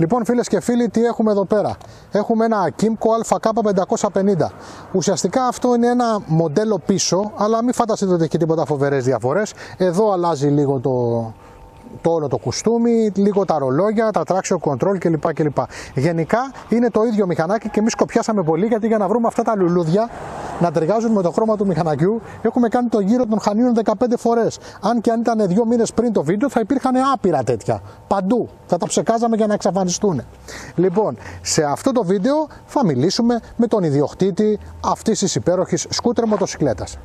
Λοιπόν, φίλες και φίλοι, τι έχουμε εδώ πέρα? Έχουμε ένα Kymco AKK550. Ουσιαστικά αυτό είναι ένα μοντέλο πίσω, αλλά μην φανταστείτε ότι έχει τίποτα φοβερές διαφορές. Εδώ αλλάζει λίγο το όλο το κουστούμι, λίγο τα ρολόγια, τα traction control κλπ. Γενικά είναι το ίδιο μηχανάκι και εμείς κοπιάσαμε πολύ, γιατί για να βρούμε αυτά τα λουλούδια να ταιριάζουν με το χρώμα του μηχανακιού έχουμε κάνει το γύρο των Χανίων 15 φορές. Αν και αν ήταν 2 μήνες πριν το βίντεο θα υπήρχαν άπειρα τέτοια. Παντού. Θα τα ψεκάζαμε για να εξαφανιστούν. Λοιπόν, σε αυτό το βίντεο θα μιλήσουμε με τον ιδιοκτήτη αυτής της υπέροχης σκούτερ μοτοσικλέτας.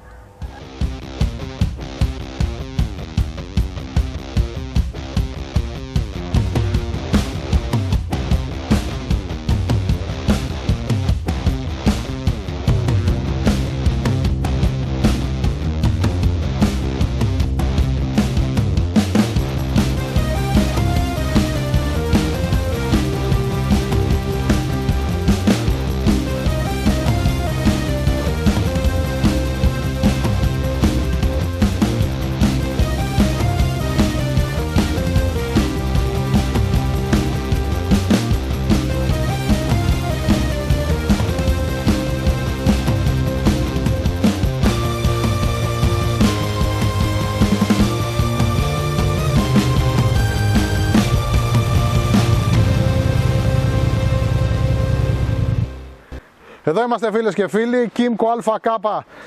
Εδώ είμαστε, φίλες και φίλοι, Kymco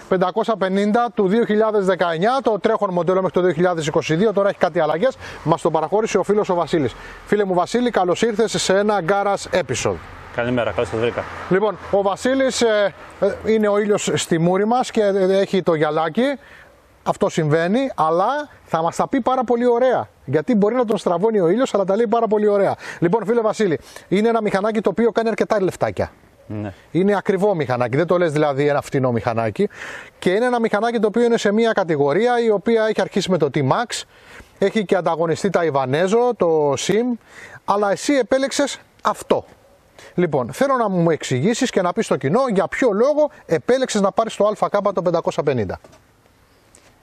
AKK550 του 2019, το τρέχον μοντέλο μέχρι το 2022, τώρα έχει κάτι αλλαγές, μας το παραχώρησε ο φίλος ο Βασίλης. Φίλε μου Βασίλη, καλώς ήρθες σε ένα garage episode. Καλημέρα, καλώς σας βρήκα. Λοιπόν, ο Βασίλης είναι ο ήλιος στη μούρη μας και έχει το γυαλάκι. Αυτό συμβαίνει, αλλά θα μας τα πει πάρα πολύ ωραία. Γιατί μπορεί να τον στραβώνει ο ήλιος, αλλά τα λέει πάρα πολύ ωραία. Λοιπόν, φίλε Βασίλη, είναι ένα μηχανάκι το οποίο κάνει αρκετά λεφτάκια. Ναι. Είναι ακριβό μηχανάκι, δεν το λες δηλαδή ένα φτηνό μηχανάκι. Και είναι ένα μηχανάκι το οποίο είναι σε μια κατηγορία η οποία έχει αρχίσει με το T-Max, έχει και ανταγωνιστή Ταϊβανέζο, το SIM, αλλά εσύ επέλεξες αυτό. Λοιπόν, θέλω να μου εξηγήσεις και να πεις στο κοινό για ποιο λόγο επέλεξες να πάρεις το AKK το 550.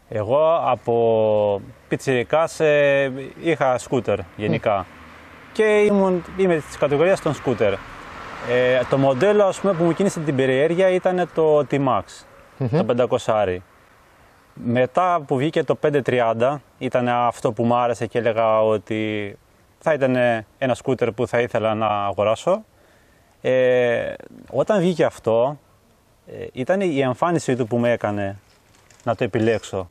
Εγώ από πιτσιρικάς είχα σκούτερ γενικά και είμαι της κατηγορίας των σκούτερ. Το μοντέλο, ας πούμε, που μου κίνησε την περιέργεια ήταν το T-Max, το 500. Μετά που βγήκε το 530 ήταν αυτό που μου άρεσε και έλεγα ότι θα ήταν ένα σκούτερ που θα ήθελα να αγοράσω. Όταν βγήκε αυτό, ήταν η εμφάνιση του που με έκανε να το επιλέξω.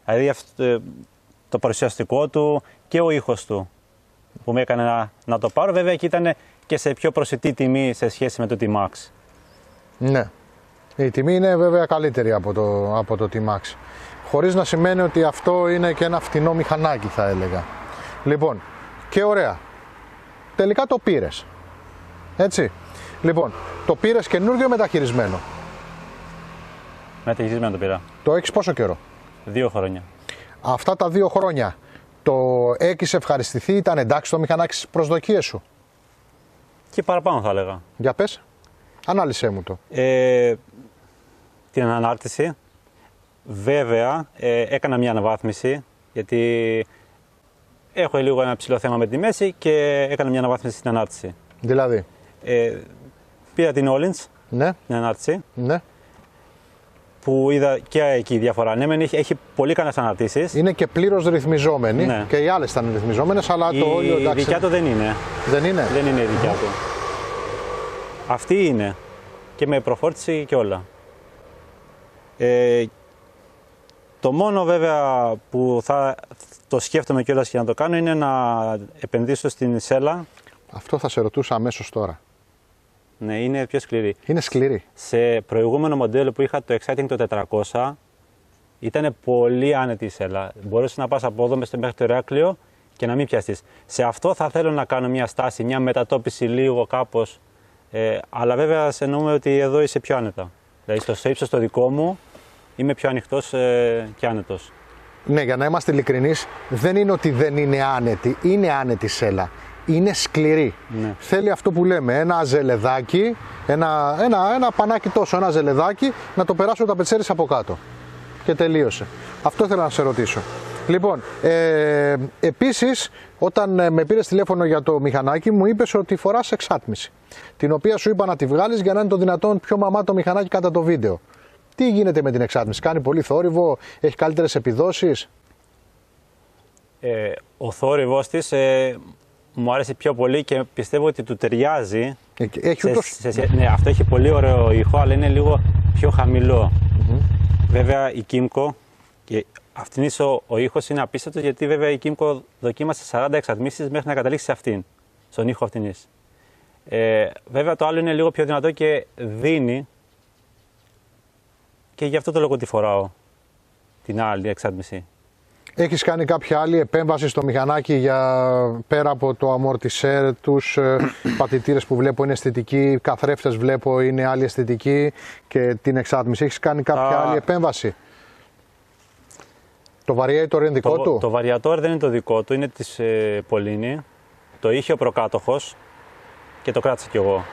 Δηλαδή το παρουσιαστικό του και ο ήχος του που με έκανε να το πάρω. Βέβαια και ήταν και σε πιο προσιτή τιμή σε σχέση με το T-Max. Ναι, η τιμή είναι βέβαια καλύτερη από το T-Max. Χωρίς να σημαίνει ότι αυτό είναι και ένα φτηνό μηχανάκι, θα έλεγα. Λοιπόν, και ωραία. Τελικά το πήρες. Έτσι. Λοιπόν, το πήρες καινούργιο μεταχειρισμένο. Μεταχειρισμένο το πήρα. Το έχεις πόσο καιρό? 2 χρόνια. Αυτά τα 2 χρόνια το έχεις ευχαριστηθεί, ήταν εντάξει το μηχανάκι στις προσδοκίες σου? Και παραπάνω θα έλεγα. Για πες, ανάλυσέ μου το. Την ανάρτηση. Βέβαια, έκανα μια αναβάθμιση, γιατί έχω λίγο ένα ψηλό θέμα με τη μέση και έκανα μια αναβάθμιση στην ανάρτηση. Δηλαδή? Πήρα την Öhlins, ναι, την ανάρτηση, ναι, που είδα και εκεί η διαφορά. Ναι, έχει πολύ καλές αναρτήσεις. Είναι και πλήρως ρυθμιζόμενη, ναι. Και οι άλλες ήταν ρυθμιζόμενες, αλλά το όλιο εντάξει. Η δικιά του δεν είναι. Δεν είναι? Δεν είναι η δικιά του. Αυτή είναι. Και με προφόρτιση και όλα. Το μόνο βέβαια που θα το σκέφτομαι κιόλας και να το κάνω είναι να επενδύσω στην σέλα. Αυτό θα σε ρωτούσα αμέσως τώρα. Ναι, είναι πιο σκληρή. Είναι σκληρή. Σε προηγούμενο μοντέλο που είχα το Exciting το 400 ήταν πολύ άνετη η σέλα. Μπορούσε να πας από εδώ μέχρι το Ηράκλειο και να μην πιαστείς. Σε αυτό θα θέλω να κάνω μια στάση, μια μετατόπιση λίγο κάπως. Αλλά βέβαια σε εννοούμε ότι εδώ είσαι πιο άνετα. Δηλαδή στο ύψος το δικό μου είμαι πιο ανοιχτός και άνετος. Ναι, για να είμαστε ειλικρινείς, δεν είναι ότι δεν είναι άνετη. Είναι άνετη σέλα. Είναι σκληρή. Ναι. Θέλει αυτό που λέμε, ένα ζελεδάκι, ένα πανάκι τόσο, ένα ζελεδάκι, να το περάσω τα πετσέρις από κάτω. Και τελείωσε. Αυτό ήθελα να σε ρωτήσω. Λοιπόν, επίσης, όταν με πήρες τηλέφωνο για το μηχανάκι, μου είπες ότι φοράς εξάτμιση, την οποία σου είπα να τη βγάλεις για να είναι το δυνατόν πιο μαμά το μηχανάκι κατά το βίντεο. Τι γίνεται με την εξάτμιση, κάνει πολύ θόρυβο, έχει καλύτερες επιδόσεις? Ο θόρυβος της μου άρεσε πιο πολύ και πιστεύω ότι του ταιριάζει. Ναι, αυτό έχει πολύ ωραίο ήχο, αλλά είναι λίγο πιο χαμηλό. Βέβαια η Kymco, και αυτήν ο ήχος είναι απίστευτος, γιατί βέβαια η Kymco δοκίμασε 40 εξατμίσεις μέχρι να καταλήξει σε αυτήν, στον ήχο αυτινής. Βέβαια το άλλο είναι λίγο πιο δυνατό και δίνει, και γι' αυτό το λόγο τη φοράω, την άλλη εξάτμιση. Έχεις κάνει κάποια άλλη επέμβαση στο μηχανάκι για πέρα από το αμορτισέρ, τους πατητήρες που βλέπω είναι αισθητικοί, καθρέφτες βλέπω είναι άλλη αισθητική, και την εξάτμιση? Έχεις κάνει κάποια άλλη επέμβαση? Το variator είναι δικό του? Το variator δεν είναι το δικό του, είναι της Polini. Το είχε ο προκάτοχος και το κράτησα κι εγώ.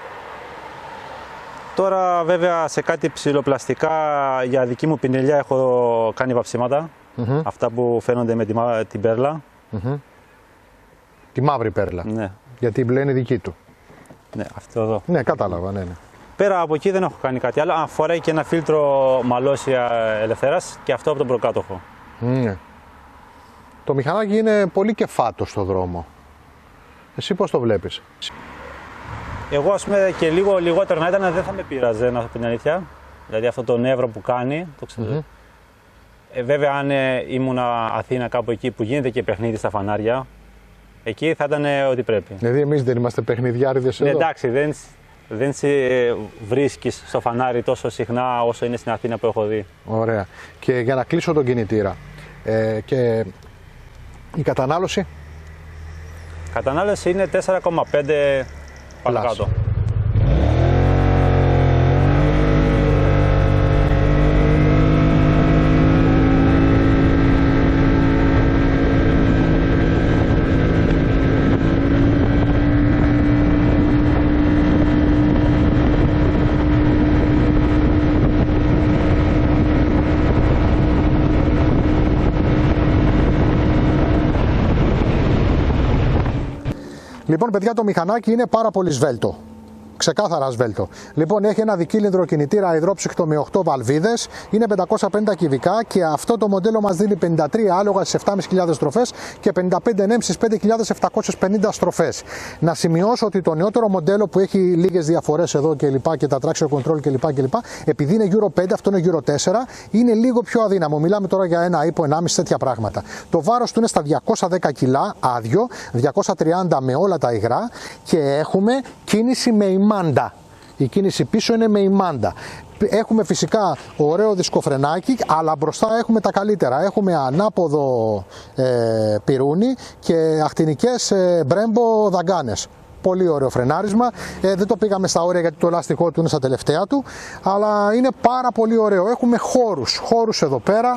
Τώρα βέβαια σε κάτι ψηλοπλαστικά για δική μου πινελιά έχω κάνει βαψίματα. Αυτά που φαίνονται με την πέρλα. Τη μαύρη πέρλα. Ναι. Γιατί η μπλε είναι δική του. Ναι, αυτό εδώ. Ναι, κατάλαβα. Ναι. Πέρα από εκεί δεν έχω κάνει κάτι άλλο. Φοράει και ένα φίλτρο μαλώσια ελευθέρας, και αυτό από τον προκάτοχο. Ναι. Το μηχανάκι είναι πολύ κεφάτο στο δρόμο. Εσύ πώς το βλέπεις? Εγώ, ας πούμε, και λίγο λιγότερο να ήταν δεν θα με πείραζε, να πω την αλήθεια. Δηλαδή αυτό το νεύρο που κάνει, το ξέρω. Βέβαια, αν ήμουνα Αθήνα κάπου εκεί που γίνεται και παιχνίδι στα φανάρια, εκεί θα ήταν ό,τι πρέπει. Δηλαδή, εμείς δεν είμαστε παιχνιδιάριδες εδώ? Εντάξει, δεν σε βρίσκεις στο φανάρι τόσο συχνά όσο είναι στην Αθήνα που έχω δει. Ωραία. Και για να κλείσω τον κινητήρα, και η κατανάλωση? Η κατανάλωση είναι 4,5 πάνω κάτω. Λοιπόν, παιδιά, το μηχανάκι είναι πάρα πολύ σβέλτο. Ξεκάθαρα σβέλτο. Λοιπόν, έχει ένα δικύλινδρο κινητήρα υδρόψυκτο με 8 βαλβίδες, είναι 550 κυβικά, και αυτό το μοντέλο μας δίνει 53 άλογα στις 7.500 στροφές και 55 νέμ στις 5.750 στροφές. Να σημειώσω ότι το νεότερο μοντέλο που έχει λίγες διαφορές εδώ και λοιπά, και τα traction control και λοιπά, επειδή είναι Euro 5, αυτό είναι Euro 4, είναι λίγο πιο αδύναμο. Μιλάμε τώρα για ένα ύπο, 1,5, τέτοια πράγματα. Το βάρος του είναι στα 210 κιλά, άδειο, 230 με όλα τα υγρά, και έχουμε κίνηση με ημάντα. Η κίνηση πίσω είναι με ημάντα. Έχουμε φυσικά ωραίο δισκοφρενάκι, αλλά μπροστά έχουμε τα καλύτερα. Έχουμε ανάποδο πυρούνι και ακτινικές Brembo δαγκάνες. Πολύ ωραίο φρενάρισμα. Δεν το πήγαμε στα όρια γιατί το λάστιχό του είναι στα τελευταία του, αλλά είναι πάρα πολύ ωραίο. Έχουμε χώρους εδώ πέρα.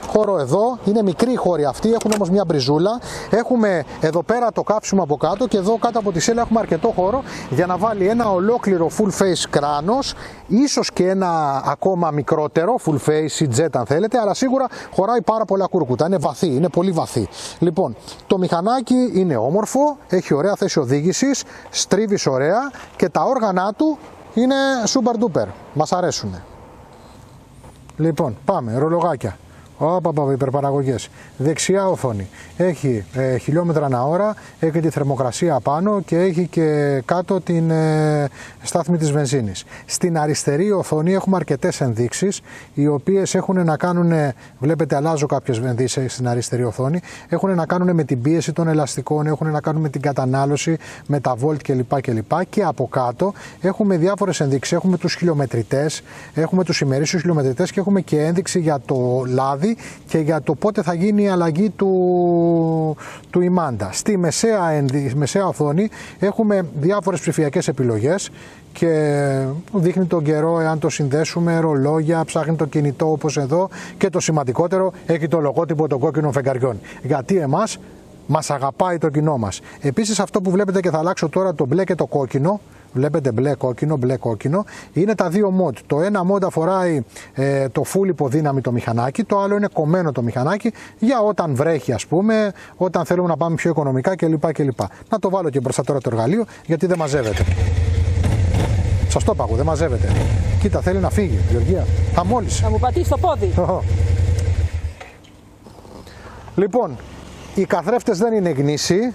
Χώρο εδώ, είναι μικρή χώρη αυτή, έχουν όμως μια μπριζούλα. Έχουμε εδώ πέρα το κάψιμο από κάτω, και εδώ κάτω από τη σέλα έχουμε αρκετό χώρο για να βάλει ένα ολόκληρο full face κράνος, ίσως και ένα ακόμα μικρότερο full face ή jet αν θέλετε, αλλά σίγουρα χωράει πάρα πολλά κούρκουτα, είναι βαθύ, είναι πολύ βαθύ. Λοιπόν, το μηχανάκι είναι όμορφο, έχει ωραία θέση οδήγησης, στρίβεις ωραία, και τα όργανα του είναι super duper, μας αρέσουν. Λοιπόν, πάμε, ρολογάκια. Υπερπαραγωγές. Δεξιά οθόνη. Έχει χιλιόμετρα ανά ώρα, έχει τη θερμοκρασία πάνω και έχει και κάτω την στάθμη της βενζίνης. Στην αριστερή οθόνη έχουμε αρκετές ενδείξεις, οι οποίες έχουν να κάνουν, βλέπετε αλλάζω κάποιες ενδείξεις στην αριστερή οθόνη, έχουν να κάνουν με την πίεση των ελαστικών, έχουν να κάνουν με την κατανάλωση, με τα volt κλπ. Και από κάτω έχουμε διάφορες ενδείξεις. Έχουμε τους χιλιομετρητές, έχουμε τους ημερήσιους χιλιομετρητές, και έχουμε και ένδειξη για το λάδι και για το πότε θα γίνει η αλλαγή του ημάντα. Στη μεσαία οθόνη έχουμε διάφορες ψηφιακές επιλογές, και δείχνει τον καιρό εάν το συνδέσουμε, ρολόγια, ψάχνει το κινητό όπως εδώ, και το σημαντικότερο, έχει το λογότυπο των κόκκινων φεγγαριών. Γιατί μας αγαπάει το κοινό μας. Επίσης αυτό που βλέπετε, και θα αλλάξω τώρα το μπλε και το κόκκινο, βλέπετε μπλε-κόκκινο, είναι τα δύο mod. Το ένα mod αφοράει το full υποδύναμη το μηχανάκι, το άλλο είναι κομμένο το μηχανάκι για όταν βρέχει, ας πούμε, όταν θέλουμε να πάμε πιο οικονομικά κλπ. Να το βάλω και μπροστά τώρα το εργαλείο, γιατί δεν μαζεύεται. Σας το είπα εγώ, δεν μαζεύεται. Κοίτα, θέλει να φύγει, Γεωργία. Θα μόλις. Να μου πατήσει το πόδι. Λοιπόν, οι καθρέφτες δεν είναι γνήσιοι.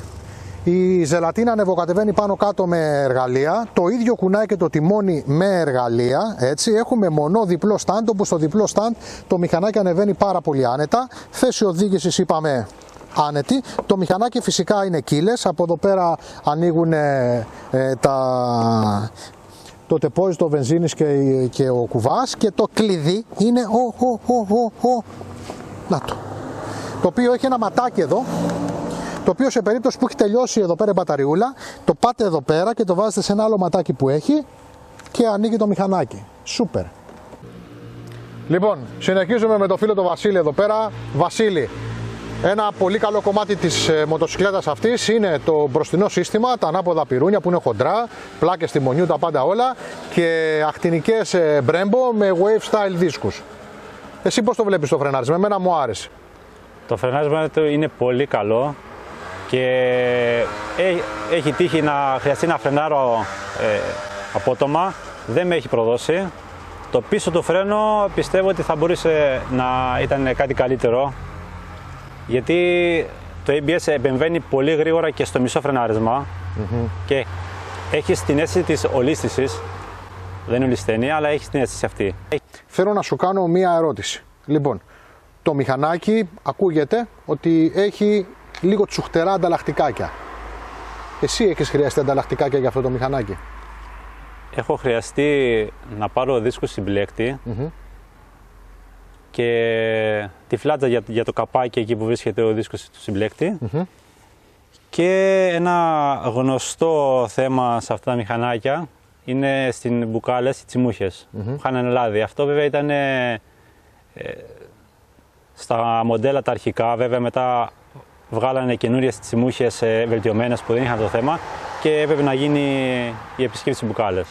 Η ζελατίνα ανεβοκατεβαίνει πάνω κάτω με εργαλεία. Το ίδιο κουνάει και το τιμόνι με εργαλεία. Έτσι. Έχουμε μονό διπλό stand, όπου στο διπλό stand το μηχανάκι ανεβαίνει πάρα πολύ άνετα. Θέση οδήγησης είπαμε άνετη. Το μηχανάκι φυσικά είναι κύλες. Από εδώ πέρα ανοίγουν το τεπόζιτο βενζίνης και ο κουβάς. Και το κλειδί είναι να το. Το οποίο έχει ένα ματάκι εδώ, το οποίο σε περίπτωση που έχει τελειώσει εδώ πέρα η μπαταριούλα, το πάτε εδώ πέρα και το βάζετε σε ένα άλλο ματάκι που έχει και ανοίγει το μηχανάκι. Σούπερ. Λοιπόν, συνεχίζουμε με το φίλο το Βασίλη εδώ πέρα. Βασίλη, ένα πολύ καλό κομμάτι της μοτοσυκλέτας αυτής είναι το μπροστινό σύστημα, τα ανάποδα πυρούνια που είναι χοντρά, πλάκες τιμονιού, τα πάντα όλα και ακτινικές Brembo με wave style δίσκους. Εσύ πώς το βλέπεις το φρενάρισμα? Εμένα μου άρεσε. Το φρενάρισμα είναι πολύ καλό και έχει τύχει να χρειαστεί να φρενάρω απότομα, δεν με έχει προδώσει. Το πίσω του φρένο πιστεύω ότι θα μπορούσε να ήταν κάτι καλύτερο, γιατί το ABS επεμβαίνει πολύ γρήγορα και στο μισό φρενάρισμα και έχει την αίσθηση της ολίσθησης, δεν είναι ολισθενή, αλλά έχει την αίσθηση αυτή. Θέλω να σου κάνω μία ερώτηση. Λοιπόν, το μηχανάκι ακούγεται ότι έχει λίγο τσουχτερά ανταλλακτικάκια. Εσύ έχεις χρειαστεί ανταλλακτικάκια για αυτό το μηχανάκι? Έχω χρειαστεί να πάρω δίσκους συμπλέκτη και τη φλάτσα για το καπάκι εκεί που βρίσκεται ο δίσκος του συμπλέκτη και ένα γνωστό θέμα σε αυτά τα μηχανάκια είναι στην μπουκάλες οι τσιμούχες που είχαν λάδι. Αυτό βέβαια ήταν στα μοντέλα τα αρχικά, βέβαια μετά βγάλανε καινούριες τσιμούχες βελτιωμένες που δεν είχαν το θέμα και έπρεπε να γίνει η επισκέψη μπουκάλες.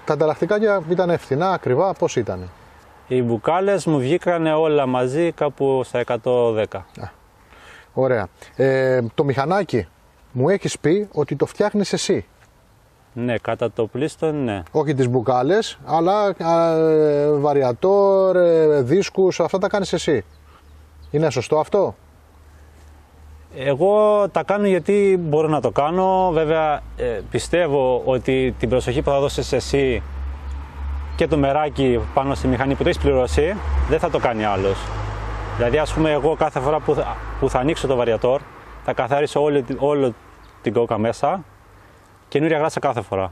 Τα ανταλλακτικάκια ήταν φθηνά, ακριβά, πώς ήταν? Οι μπουκάλες μου βγήκαν όλα μαζί κάπου στα 110. Ωραία. Το μηχανάκι μου έχεις πει ότι το φτιάχνεις εσύ. Ναι, κατά το πλήστον, ναι. Όχι τις μπουκάλες, αλλά βαριατόρ, δίσκους, αυτά τα κάνεις εσύ. Είναι σωστό αυτό? Εγώ τα κάνω γιατί μπορώ να το κάνω. Βέβαια πιστεύω ότι την προσοχή που θα δώσεις εσύ και το μεράκι πάνω στη μηχανή που το έχεις πληρώσει, δεν θα το κάνει άλλος. Δηλαδή ας πούμε εγώ κάθε φορά που θα ανοίξω το βαριατόρ, θα καθαρίσω όλο την κόκα μέσα, καινούρια γράσα κάθε φορά.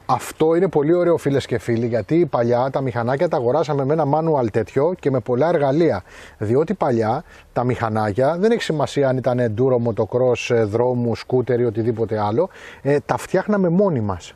Αυτό είναι πολύ ωραίο, φίλες και φίλοι, γιατί παλιά τα μηχανάκια τα αγοράσαμε με ένα manual τέτοιο και με πολλά εργαλεία. Διότι παλιά τα μηχανάκια, δεν έχει σημασία αν ήταν enduro, motocross, δρόμου, σκούτερ ή οτιδήποτε άλλο, τα φτιάχναμε μόνοι μας.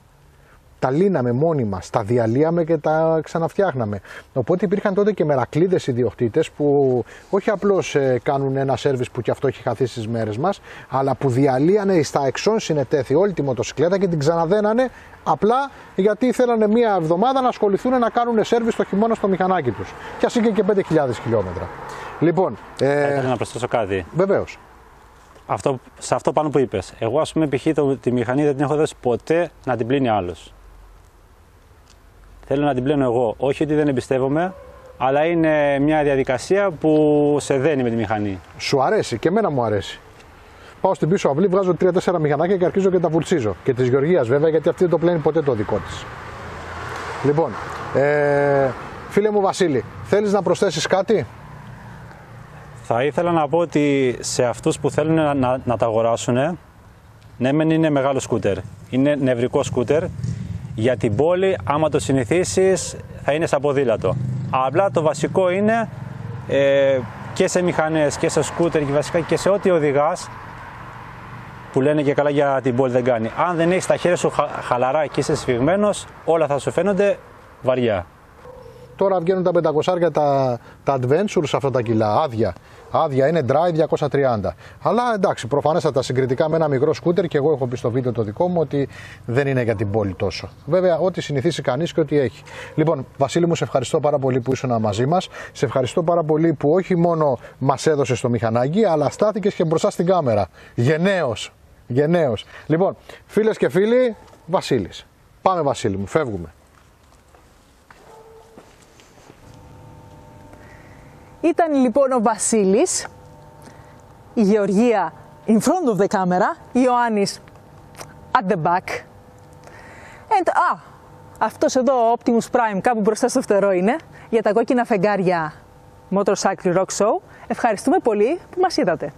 Τα λύναμε μόνοι μας, τα διαλύαμε και τα ξαναφτιάχναμε. Οπότε υπήρχαν τότε και μερακλείδες ιδιοκτήτες που όχι απλώς κάνουν ένα σέρβις που κι αυτό έχει χαθεί στις μέρες μας, αλλά που διαλύανε στα εξών συνετέθη όλη τη μοτοσυκλέτα και την ξαναδένανε απλά γιατί θέλανε μία εβδομάδα να ασχοληθούν να κάνουν σέρβις το χειμώνα στο μηχανάκι τους. Και ας είχε και 5.000 χιλιόμετρα. Λοιπόν, ήθελα να προσθέσω κάτι. Βεβαίως. Σε αυτό πάνω που είπες. Εγώ, ας πούμε, π.χ. τη μηχανή δεν την έχω δώσει ποτέ να την πλύνει άλλος. Θέλω να την πλένω εγώ. Όχι ότι δεν εμπιστεύομαι, αλλά είναι μια διαδικασία που σε δένει με τη μηχανή. Σου αρέσει και εμένα μου αρέσει. Πάω στην πίσω αυλή, βγάζω 3-4 μηχανάκια και αρχίζω και τα βουλτσίζω. Και της Γεωργίας βέβαια, γιατί αυτή δεν το πλένει ποτέ το δικό της. Λοιπόν, φίλε μου Βασίλη, θέλεις να προσθέσεις κάτι? Θα ήθελα να πω ότι σε αυτούς που θέλουν να τα αγοράσουν, ναι μεν είναι μεγάλο σκούτερ, είναι νευρικό σκούτερ. Για την πόλη, άμα το συνηθίσεις, θα είναι σαν ποδήλατο. Απλά το βασικό είναι και σε μηχανές και σε σκούτερ και βασικά και σε ό,τι οδηγάς, που λένε και καλά για την πόλη δεν κάνει. Αν δεν έχεις τα χέρια σου χαλαρά και είσαι σφιγμένος, όλα θα σου φαίνονται βαριά. Τώρα βγαίνουν τα 500 τα Adventures αυτά τα κιλά, άδεια είναι dry 230. Αλλά εντάξει, προφανέστατα συγκριτικά με ένα μικρό σκούτερ, και εγώ έχω πει στο βίντεο το δικό μου ότι δεν είναι για την πόλη τόσο. Βέβαια, ό,τι συνηθίσει κανείς και ό,τι έχει. Λοιπόν, Βασίλη μου, σε ευχαριστώ πάρα πολύ που ήσουν μαζί μας. Σε ευχαριστώ πάρα πολύ που όχι μόνο μας έδωσες το μηχανάκι, αλλά στάθηκες και μπροστά στην κάμερα. Γενναίος. Λοιπόν, φίλες και φίλοι, Βασίλης. Πάμε, Βασίλη μου, φεύγουμε. Ήταν λοιπόν ο Βασίλης, η Γεωργία in front of the camera, η Ιωάννης at the back. And, αυτός εδώ ο Optimus Prime κάπου μπροστά στο φτερό είναι, για τα κόκκινα φεγγάρια Motorcycle Rock Show. Ευχαριστούμε πολύ που μας είδατε.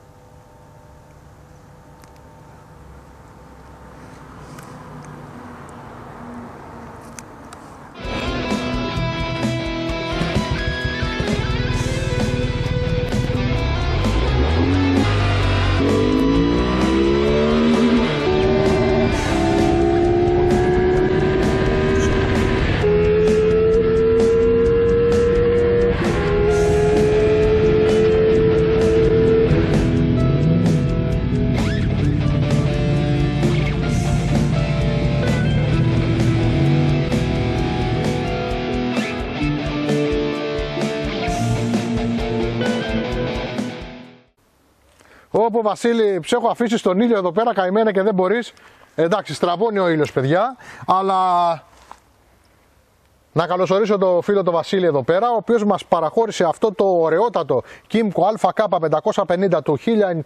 Όπου Βασίλη, ψέχω αφήσει στον ήλιο εδώ πέρα, καημένα και δεν μπορείς. Εντάξει, στραβώνει ο ήλιος, παιδιά, αλλά να καλωσορίσω το φίλο το Βασίλη εδώ πέρα, ο οποίος μας παραχώρησε αυτό το ωραιότατο Kymco AKK550 του 1820 ευρώ.